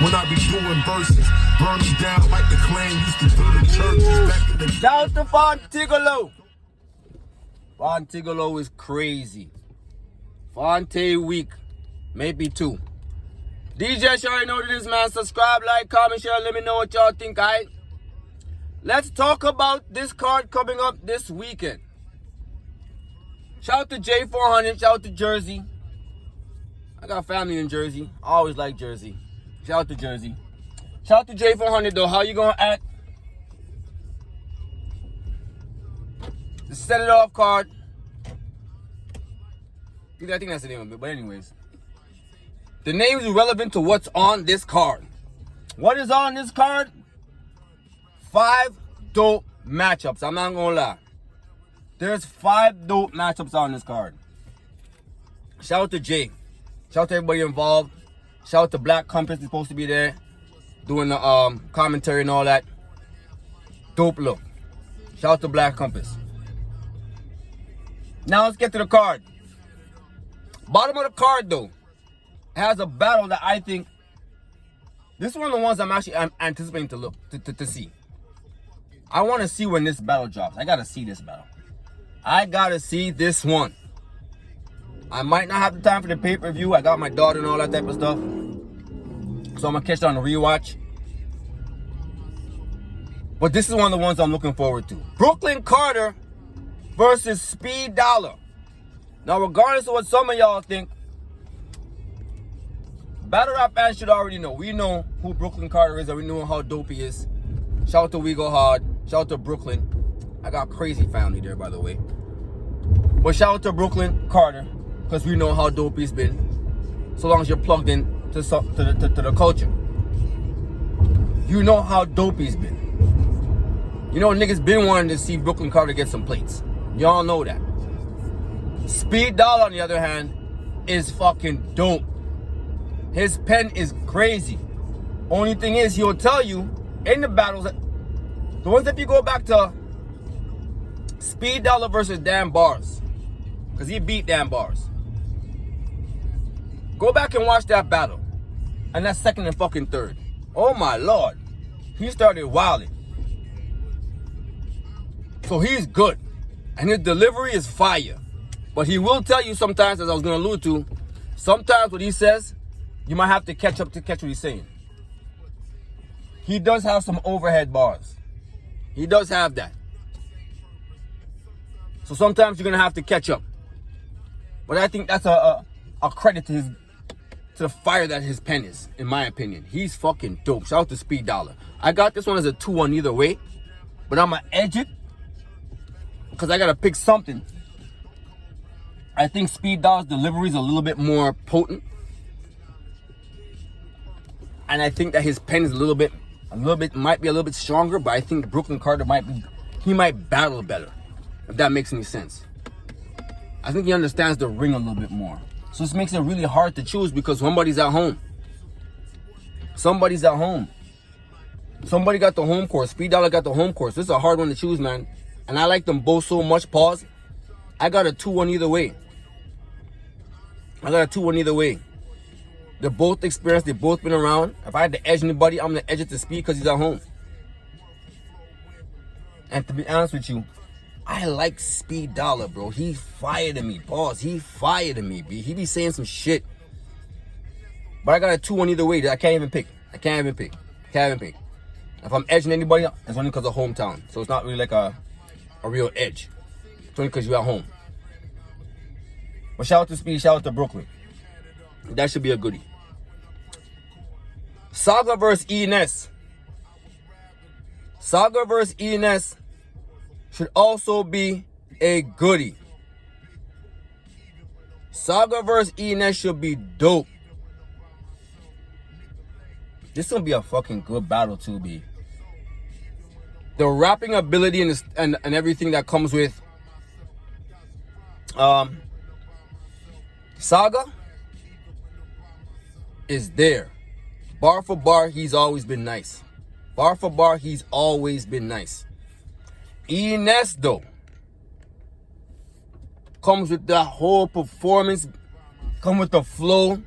when I be doing verses. Burn them down like the clan used to do the churches back in the day. Shout out to Fontigolo. Fontigolo is crazy. Fonte week. Maybe 2. D.J.S, you already know what it is, man. Subscribe, like, comment, share. Let me know what y'all think, alright? Let's talk about this card coming up this weekend. Shout out to J400. Shout out to Jersey. I got family in Jersey. I always like Jersey. Shout out to Jersey. Shout out to J400, though. How you gonna act? The Set It Off card. I think that's the name of it, but anyways. The name is relevant to what's on this card. What is on this card? 5 dope matchups. I'm not gonna lie. There's 5 dope matchups on this card. Shout out to Jay. Shout out to everybody involved. Shout out to Black Compass. He's supposed to be there doing the commentary and all that. Dope look. Shout out to Black Compass. Now let's get to the card. Bottom of the card, though, has a battle that I think, this is one of the ones I'm actually anticipating to see. I want to see when this battle drops. I got to see this battle. I got to see this one. I might not have the time for the pay-per-view. I got my daughter and all that type of stuff. So I'm going to catch it on the rewatch. But this is one of the ones I'm looking forward to. Brooklyn Carter versus Speed Dollar. Now, regardless of what some of y'all think, battle rap fans should already know. We know who Brooklyn Carter is and we know how dope he is. Shout out to We Go Hard. Shout out to Brooklyn. I got crazy family there, by the way. But shout out to Brooklyn Carter because we know how dope he's been. So long as you're plugged in to the culture. You know how dope he's been. You know niggas been wanting to see Brooklyn Carter get some plates. Y'all know that. Speed Dollar, on the other hand, is fucking dope. His pen is crazy. Only thing is, he'll tell you in the battles, the ones if you go back to Speed Dollar versus Dan Bars, because he beat Dan Bars. Go back and watch that battle. And that's second and fucking third. Oh my lord. He started wilding. So he's good. And his delivery is fire. But he will tell you sometimes, as I was going to allude to, sometimes what he says, you might have to catch up to catch what he's saying. He does have some overhead bars. He does have that. So sometimes you're going to have to catch up. But I think that's a credit to the fire that his pen is, in my opinion. He's fucking dope. Shout out to Speed Dollar. I got this one as a 2-1 either way. But I'm going to edge it. Because I got to pick something. I think Speed Dollar's delivery is a little bit more potent. And I think that his pen is might be a little bit stronger, but I think Brooklyn Carter might battle better, if that makes any sense. I think he understands the ring a little bit more. So this makes it really hard to choose because somebody's at home. Somebody's at home. Somebody got the home course. Speed Dollar got the home course. This is a hard one to choose, man. And I like them both so much. Pause. I got a 2-1 either way. They're both experienced. They've both been around. If I had to edge anybody, I'm going to edge it to Speed because he's at home. And to be honest with you, I like Speed Dollar, bro. He fired at me. Pause. He fired at me, B. He be saying some shit. But I got a 2-1 either way. I can't even pick. If I'm edging anybody, it's only because of hometown. So it's not really like a real edge. It's only because you're at home. But shout out to Speed, shout out to Brooklyn. That should be a goodie. Saga versus ENS. Saga versus ENS should also be a goodie. Saga versus ENS should be dope. This is gonna be a fucking good battle too, B. The rapping ability and everything that comes with Saga is there. Bar for bar, he's always been nice. ENS, though, comes with that whole performance, come with the flow,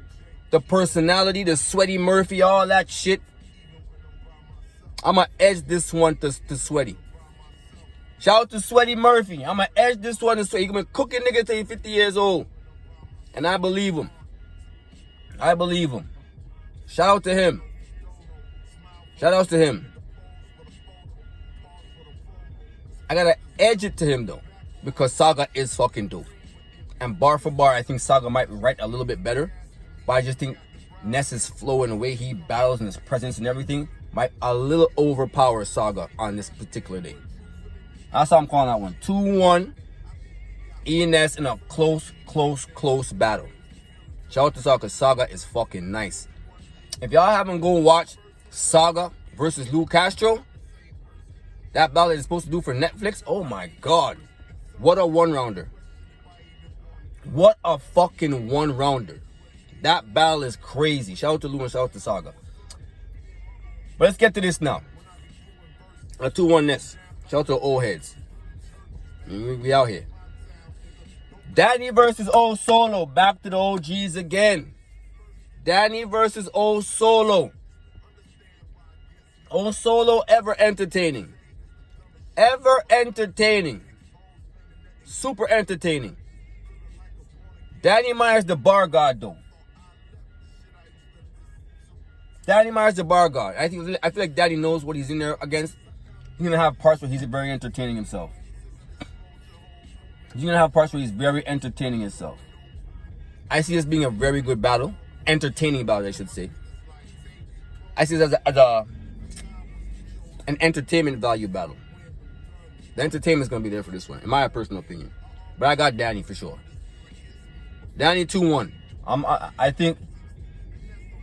the personality, the Sweaty Murphy, all that shit. I'ma edge this one to Sweaty. Shout out to Sweaty Murphy. I'ma edge this one to Sweaty. He gonna be cooking nigga till he's 50 years old. And I believe him. I believe him. Shout out to him. Shout outs to him. I gotta edge it to him though, because Saga is fucking dope. And bar for bar, I think Saga might write a little bit better. But I just think Ness's flow and the way he battles and his presence and everything might a little overpower Saga on this particular day. That's how I'm calling that one. 2-1. E&S in a close battle. Shout out to Saga, because Saga is fucking nice. If y'all haven't go watch Saga versus Lou Castro, that battle is supposed to do for Netflix, oh my God. What a one-rounder. What a fucking one-rounder. That battle is crazy. Shout out to Lou and shout out to Saga. But let's get to this now. A 2-1 Ness. Shout out to the old heads. We out here. Danny versus Old Solo. Back to the OGs again. Danny versus Old Solo. Old Solo ever entertaining. Ever entertaining. Super entertaining. Danny Myers the bar god though. Danny Myers the bar god. I feel like Danny knows what he's in there against. He's gonna have parts where he's very entertaining himself. He's gonna have parts where he's very entertaining himself. I see this being a very good battle. Entertaining battle, I should say. I see this as an entertainment value battle. The entertainment's gonna be there for this one, in my personal opinion. But I got Danny for sure. Danny 2-1. I think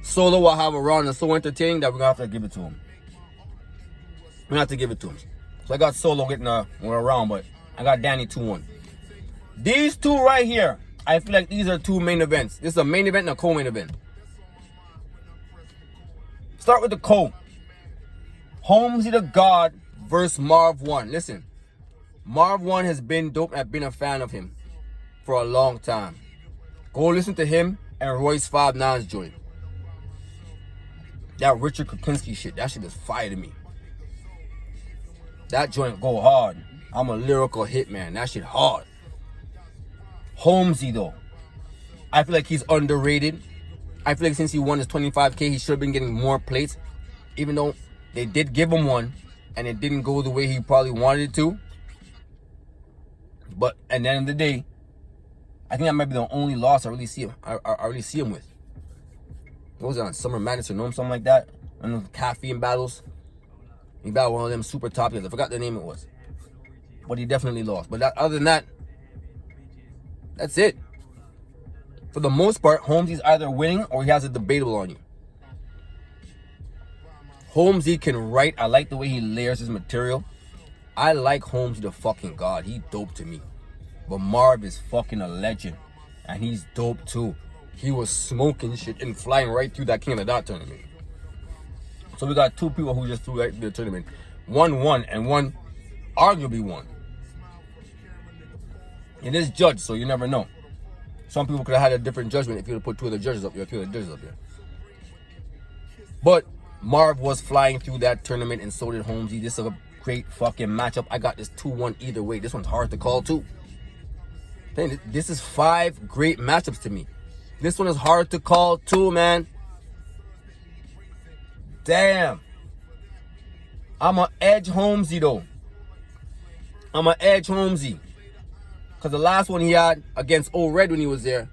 Solo will have a round that's so entertaining that we're gonna have to give it to him. We're gonna have to give it to him. So I got Solo getting a round, but I got Danny 2-1. These two right here, I feel like these are two main events. This is a main event and a co-main event. Start with the co. Holmesy the God versus Marv 1. Listen, Marv 1 has been dope and I've been a fan of him for a long time. Go listen to him and Royce 5'9's joint. That Richard Kuklinski shit, that shit is fire to me. That joint go hard. I'm a lyrical hitman. That shit hard. Holmesy though, I feel like he's underrated. I feel like since he won his 25K, he should have been getting more plates. Even though they did give him one and it didn't go the way he probably wanted it to. But at the end of the day, I think that might be the only loss I really see him. I really see him with. What was it on Summer Madness or something like that? One of the caffeine battles. He battled one of them super top guys. I forgot the name it was. But he definitely lost. But other than that, that's it. For the most part, Holmesy's either winning or he has a debatable on you. Holmesy can write. I like the way he layers his material. I like Holmesy the fucking God. He dope to me. But Marv is fucking a legend. And he's dope too. He was smoking shit and flying right through that King of the Dot tournament. So we got two people who just threw right through the tournament. One won and one arguably won. It is judged, so you never know. Some people could have had a different judgment if you would have put two other judges up here, But Marv was flying through that tournament and so did Holmesy. This is a great fucking matchup. I got this 2-1 either way. This one's hard to call too. This is 5 great matchups to me. This one is hard to call too, man. Damn. I'ma edge Holmesy though. I'ma edge Holmesy. Because the last one he had against Old Red when he was there,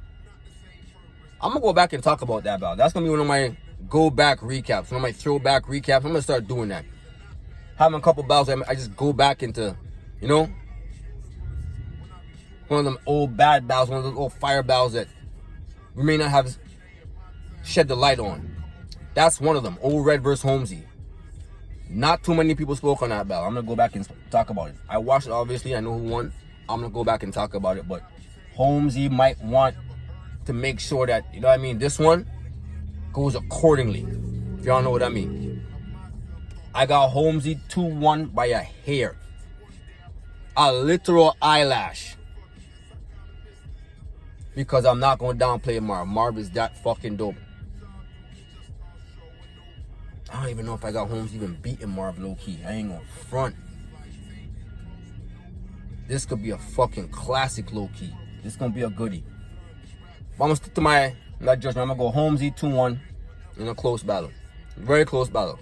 I'm going to go back and talk about that battle. That's going to be one of my go-back recaps, one of my throwback recaps. I'm going to start doing that. Having a couple battles, I just go back into, you know, one of them old bad battles, one of those old fire battles that we may not have shed the light on. That's one of them, Old Red versus Holmesy. Not too many people spoke on that battle. I'm going to go back and talk about it. I watched it, obviously. I know who won. I'm going to go back and talk about it, but Holmesy might want to make sure that, you know what I mean, this one goes accordingly, if y'all know what I mean. I got Holmesy 2-1 by a hair. A literal eyelash. Because I'm not going to downplay Marv. Marv is that fucking dope. I don't even know if I got Holmes even beating Marv low key. I ain't gonna front. This could be a fucking classic low key. This gonna be a goodie. But I'm gonna stick to my judgment. I'm gonna go Holmesy 2-1 in a close battle. Very close battle.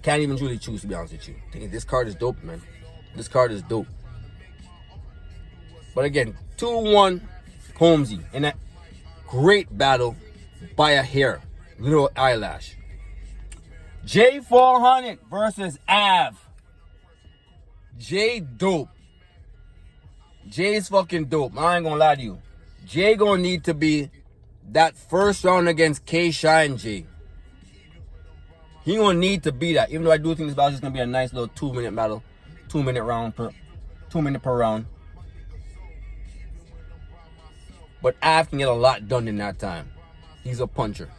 Can't even truly choose, to be honest with you. This card is dope, man. This card is dope. But again, 2-1 Holmesy in a great battle by a hair. Little eyelash. J400 versus Av. J dope. J's fucking dope. I ain't gonna lie to you. J gonna need to be that first round against K Shine J. He gonna need to be that. Even though I do think this battle is gonna be a nice little 2-minute battle. 2-minute round per 2 minute per round. But Av can get a lot done in that time. He's a puncher.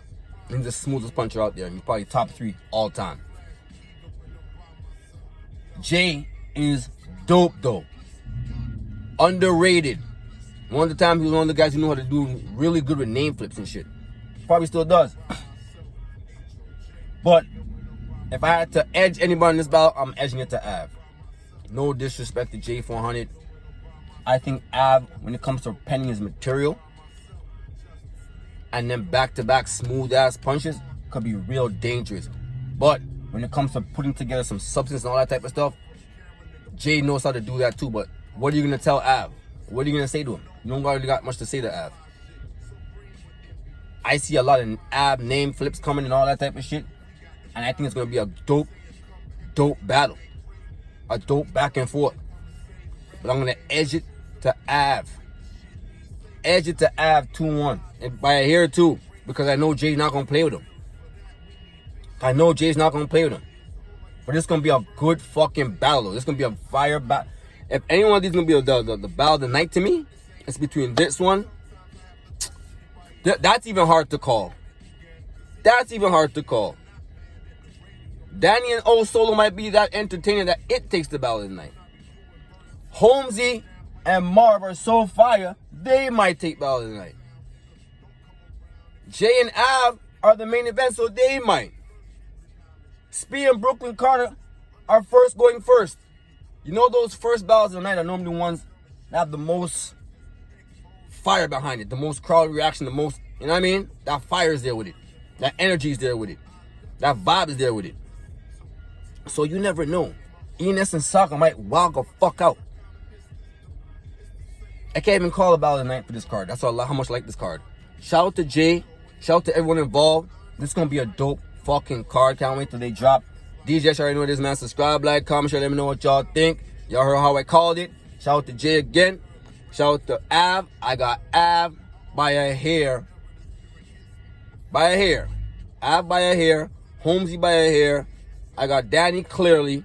He's the smoothest puncher out there. He's probably top 3 all time. Jay is dope though. Underrated. One of the times he was one of the guys who knew how to do really good with name flips and shit. Probably still does. But if I had to edge anybody in this battle, I'm edging it to Av. No disrespect to J400. I think Av, when it comes to penning his material, and then back-to-back smooth-ass punches, could be real dangerous. But when it comes to putting together some substance and all that type of stuff, Jay knows how to do that too. But what are you going to tell Av? What are you going to say to him? You don't really got much to say to Av. I see a lot of Av name flips coming and all that type of shit. And I think it's going to be a dope battle. A dope back and forth. But I'm going to edge it to Av. Edge it to Av 2-1. And by a hair too. Because I know Jay's not going to play with him. I know Jay's not going to play with him. But it's going to be a good fucking battle. This is going to be a fire battle. If any one of these is going to be the battle of the night to me, it's between this one. That's even hard to call. That's even hard to call. Danny and O Solo might be that entertaining that it takes the battle of the night. Holmesy and Marv are so fire, they might take battle of the night. Jay and Av are the main event, so they might. Speed and Brooklyn Carter are going first. You know those first battles of the night are normally the ones that have the most fire behind it, the most crowd reaction, the most, you know what I mean? That fire is there with it. That energy is there with it. That vibe is there with it. So you never know. ENS and Soccer might walk the fuck out. I can't even call a battle of the night for this card. That's how much I like this card. Shout out to Jay. Shout out to everyone involved. This is going to be a dope fucking card. Can't wait till they drop. D.J.S already know this, man. Subscribe, like, comment, share, let me know what y'all think. Y'all heard how I called it. Shout out to Jay again. Shout out to Av. I got Av by a hair. By a hair. Av by a hair. Holmesy by a hair. I got Danny clearly.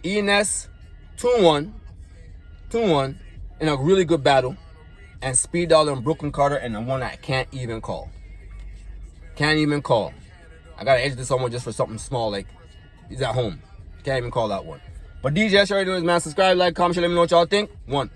ENS 2-1. 2-1 in a really good battle. And Speed Dollar and Brooklyn Carter and the one I can't even call. Can't even call. I gotta edge this someone just for something small like he's at home. Can't even call that one. But D.J.S already knows, man. Subscribe, like, comment, share, let me know what y'all think. 1.